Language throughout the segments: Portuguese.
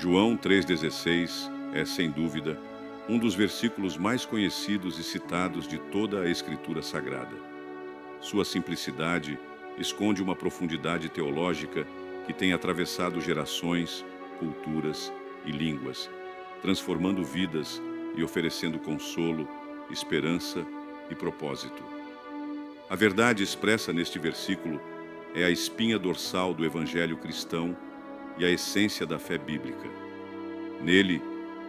João 3,16 é, sem dúvida, um dos versículos mais conhecidos e citados de toda a Escritura Sagrada. Sua simplicidade esconde uma profundidade teológica que tem atravessado gerações, culturas e línguas, transformando vidas e oferecendo consolo, esperança e propósito. A verdade expressa neste versículo é a espinha dorsal do Evangelho cristão e a essência da fé bíblica. Nele,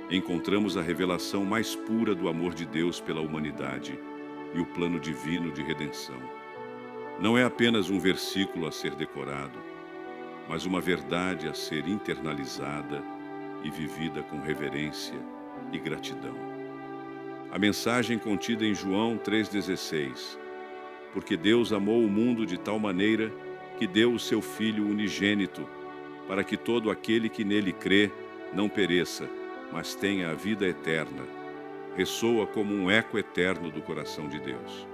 encontramos a revelação mais pura do amor de Deus pela humanidade e o plano divino de redenção. Não é apenas um versículo a ser decorado, mas uma verdade a ser internalizada e vivida com reverência e gratidão. A mensagem contida em João 3,16: porque Deus amou o mundo de tal maneira que deu o seu Filho unigênito, para que todo aquele que nele crê não pereça, mas tenha a vida eterna, ressoa como um eco eterno do coração de Deus.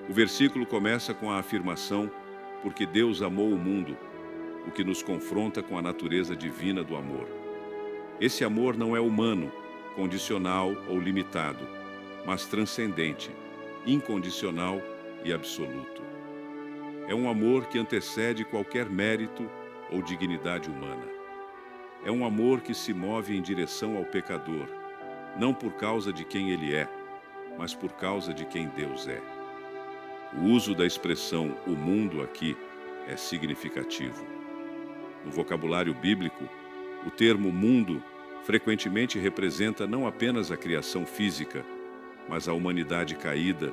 O versículo começa com a afirmação: porque Deus amou o mundo, o que nos confronta com a natureza divina do amor. Esse amor não é humano, condicional ou limitado, mas transcendente, incondicional e absoluto. É um amor que antecede qualquer mérito ou dignidade humana. É um amor que se move em direção ao pecador, não por causa de quem ele é, mas por causa de quem Deus é. O uso da expressão "o mundo" aqui é significativo. No vocabulário bíblico, o termo mundo frequentemente representa não apenas a criação física, mas a humanidade caída,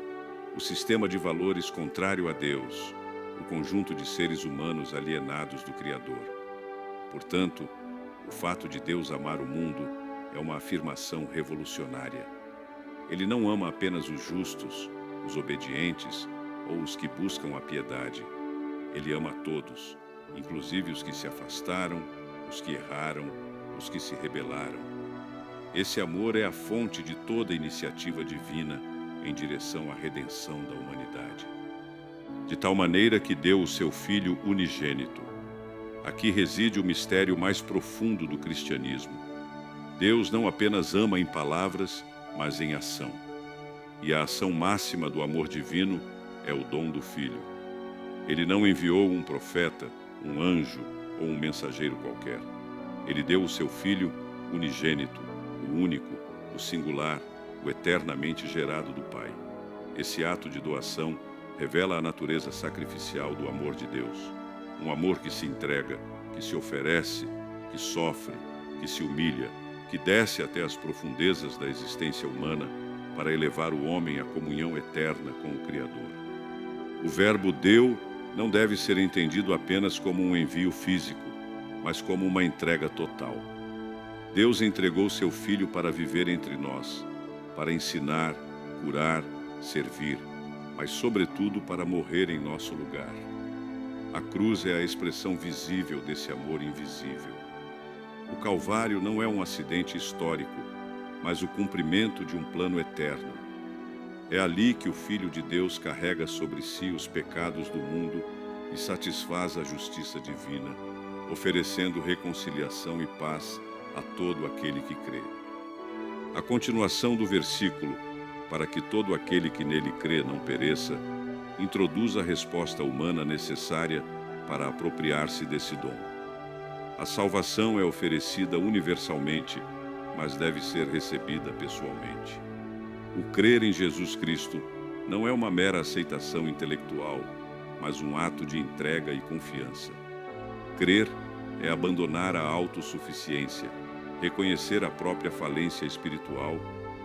o sistema de valores contrário a Deus, o conjunto de seres humanos alienados do Criador. Portanto, o fato de Deus amar o mundo é uma afirmação revolucionária. Ele não ama apenas os justos, os obedientes ou os que buscam a piedade. Ele ama a todos, inclusive os que se afastaram, os que erraram, os que se rebelaram. Esse amor é a fonte de toda iniciativa divina em direção à redenção da humanidade. De tal maneira que deu o seu Filho unigênito. Aqui reside o mistério mais profundo do cristianismo. Deus não apenas ama em palavras, mas em ação. E a ação máxima do amor divino é o dom do Filho. Ele não enviou um profeta, um anjo ou um mensageiro qualquer. Ele deu o seu Filho unigênito, o único, o singular, o eternamente gerado do Pai. Esse ato de doação revela a natureza sacrificial do amor de Deus. Um amor que se entrega, que se oferece, que sofre, que se humilha, que desce até as profundezas da existência humana para elevar o homem à comunhão eterna com o Criador. O verbo deu não deve ser entendido apenas como um envio físico, mas como uma entrega total. Deus entregou seu Filho para viver entre nós, para ensinar, curar, servir, mas sobretudo para morrer em nosso lugar. A cruz é a expressão visível desse amor invisível. O Calvário não é um acidente histórico, mas o cumprimento de um plano eterno. É ali que o Filho de Deus carrega sobre si os pecados do mundo e satisfaz a justiça divina, oferecendo reconciliação e paz a todo aquele que crê. A continuação do versículo, para que todo aquele que nele crê não pereça, introduz a resposta humana necessária para apropriar-se desse dom. A salvação é oferecida universalmente, mas deve ser recebida pessoalmente. O crer em Jesus Cristo não é uma mera aceitação intelectual, mas um ato de entrega e confiança. Crer é abandonar a autossuficiência, reconhecer a própria falência espiritual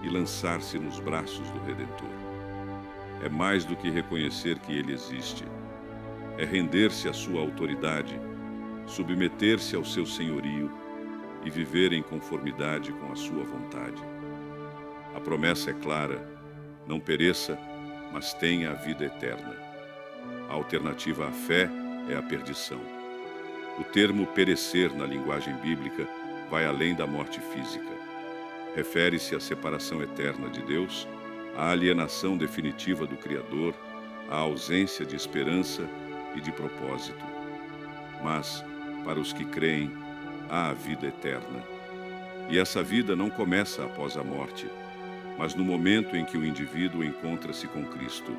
e lançar-se nos braços do Redentor. É mais do que reconhecer que Ele existe. É render-se à sua autoridade, submeter-se ao seu senhorio e viver em conformidade com a sua vontade. A promessa é clara: não pereça, mas tenha a vida eterna. A alternativa à fé é a perdição. O termo perecer na linguagem bíblica vai além da morte física. Refere-se à separação eterna de Deus, à alienação definitiva do Criador, à ausência de esperança e de propósito. Mas, para os que creem, há a vida eterna, E essa vida não começa após a morte, mas no momento em que o indivíduo encontra-se com Cristo.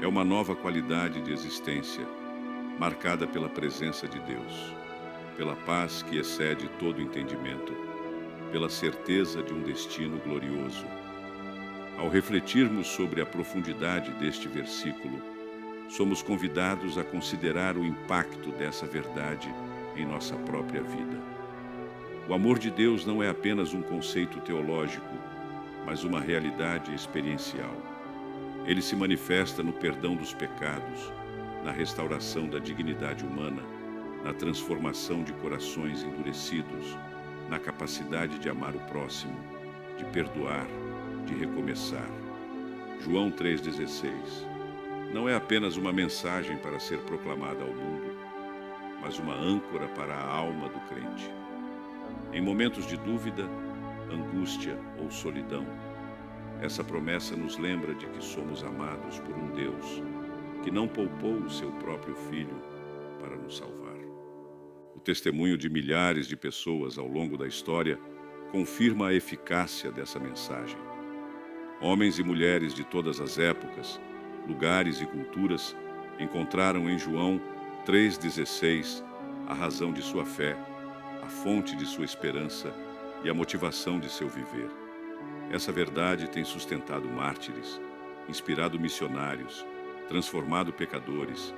É uma nova qualidade de existência, marcada pela presença de Deus, pela paz que excede todo entendimento, pela certeza de um destino glorioso. Ao refletirmos sobre a profundidade deste versículo, somos convidados a considerar o impacto dessa verdade em nossa própria vida. O amor de Deus não é apenas um conceito teológico, mas uma realidade experiencial. Ele se manifesta no perdão dos pecados, na restauração da dignidade humana, na transformação de corações endurecidos, na capacidade de amar o próximo, de perdoar, de recomeçar. João 3,16 não é apenas uma mensagem para ser proclamada ao mundo, mas uma âncora para a alma do crente. Em momentos de dúvida, angústia ou solidão, essa promessa nos lembra de que somos amados por um Deus que não poupou o seu próprio Filho para nos salvar. O testemunho de milhares de pessoas ao longo da história confirma a eficácia dessa mensagem. Homens e mulheres de todas as épocas, lugares e culturas encontraram em João 3,16 a razão de sua fé, a fonte de sua esperança e a motivação de seu viver. Essa verdade tem sustentado mártires, inspirado missionários, transformado pecadores,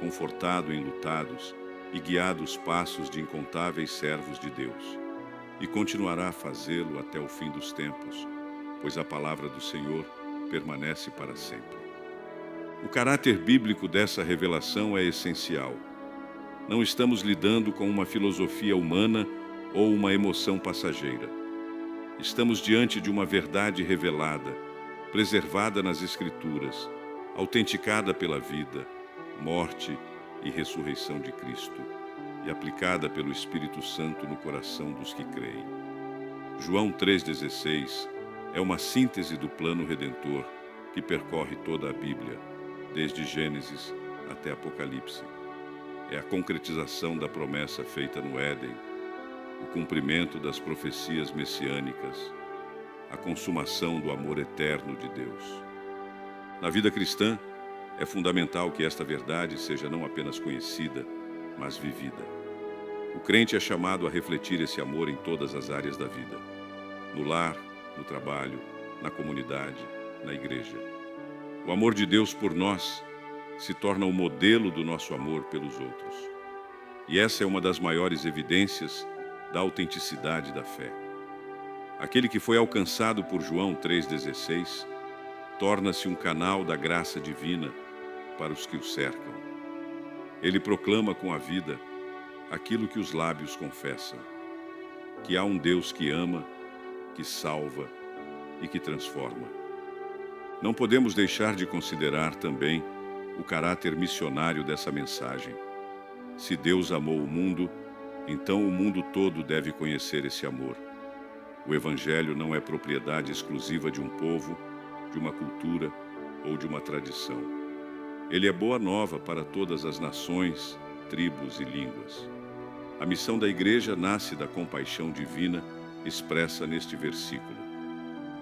confortado enlutados e guiado os passos de incontáveis servos de Deus. E continuará a fazê-lo até o fim dos tempos, pois a palavra do Senhor permanece para sempre. O caráter bíblico dessa revelação é essencial. Não estamos lidando com uma filosofia humana ou uma emoção passageira. Estamos diante de uma verdade revelada, preservada nas Escrituras, autenticada pela vida, morte e ressurreição de Cristo, e aplicada pelo Espírito Santo no coração dos que creem. João 3,16 é uma síntese do plano redentor que percorre toda a Bíblia, desde Gênesis até Apocalipse. É a concretização da promessa feita no Éden, o cumprimento das profecias messiânicas, a consumação do amor eterno de Deus. Na vida cristã, é fundamental que esta verdade seja não apenas conhecida, mas vivida. O crente é chamado a refletir esse amor em todas as áreas da vida, no lar, no trabalho, na comunidade, na igreja. O amor de Deus por nós se torna o modelo do nosso amor pelos outros. E essa é uma das maiores evidências da autenticidade da fé. Aquele que foi alcançado por João 3,16 torna-se um canal da graça divina para os que o cercam. Ele proclama com a vida aquilo que os lábios confessam, que há um Deus que ama, que salva e que transforma. Não podemos deixar de considerar também o caráter missionário dessa mensagem. Se Deus amou o mundo, então o mundo todo deve conhecer esse amor. O Evangelho não é propriedade exclusiva de um povo, de uma cultura ou de uma tradição. Ele é boa nova para todas as nações, tribos e línguas. A missão da igreja nasce da compaixão divina expressa neste versículo.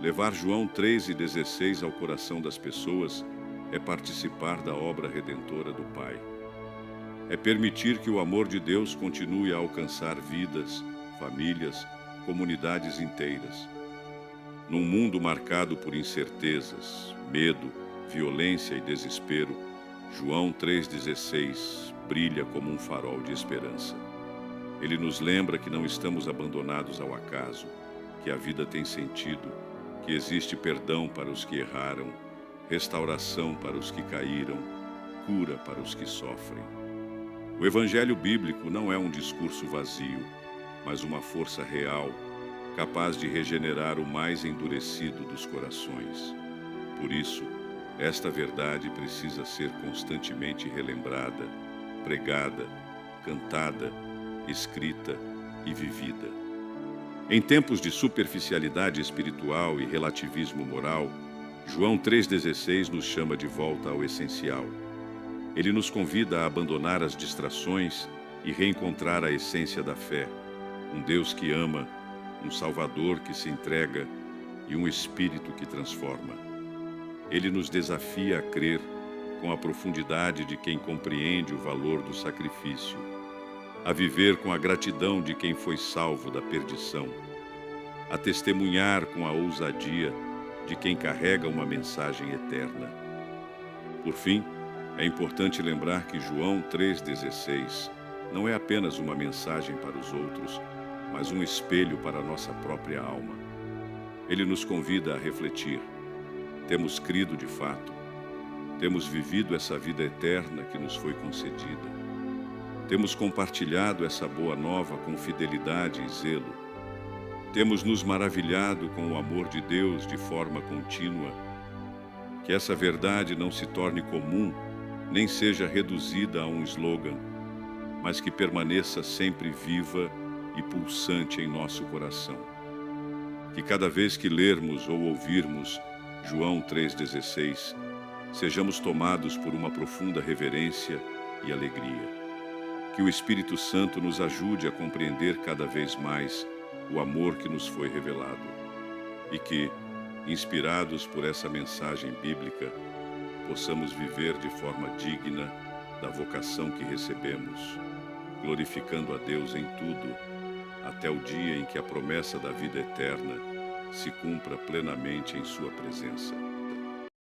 Levar João 3,16 ao coração das pessoas é participar da obra redentora do Pai. É permitir que o amor de Deus continue a alcançar vidas, famílias, comunidades inteiras. Num mundo marcado por incertezas, medo, violência e desespero, João 3,16 brilha como um farol de esperança. Ele nos lembra que não estamos abandonados ao acaso, que a vida tem sentido, que existe perdão para os que erraram, restauração para os que caíram, cura para os que sofrem. O Evangelho bíblico não é um discurso vazio, mas uma força real, capaz de regenerar o mais endurecido dos corações. Por isso, esta verdade precisa ser constantemente relembrada, pregada, cantada, escrita e vivida. Em tempos de superficialidade espiritual e relativismo moral, João 3,16 nos chama de volta ao essencial. Ele nos convida a abandonar as distrações e reencontrar a essência da fé, um Deus que ama, um Salvador que se entrega e um Espírito que transforma. Ele nos desafia a crer com a profundidade de quem compreende o valor do sacrifício, a viver com a gratidão de quem foi salvo da perdição, a testemunhar com a ousadia de quem carrega uma mensagem eterna. Por fim, é importante lembrar que João 3,16 não é apenas uma mensagem para os outros, mas um espelho para a nossa própria alma. Ele nos convida a refletir. Temos crido de fato? Temos vivido essa vida eterna que nos foi concedida? Temos compartilhado essa boa nova com fidelidade e zelo? Temos nos maravilhado com o amor de Deus de forma contínua? Que essa verdade não se torne comum, nem seja reduzida a um slogan, mas que permaneça sempre viva e pulsante em nosso coração. Que cada vez que lermos ou ouvirmos João 3,16, sejamos tomados por uma profunda reverência e alegria. Que o Espírito Santo nos ajude a compreender cada vez mais o amor que nos foi revelado. E que, inspirados por essa mensagem bíblica, possamos viver de forma digna da vocação que recebemos, glorificando a Deus em tudo, até o dia em que a promessa da vida eterna se cumpra plenamente em sua presença.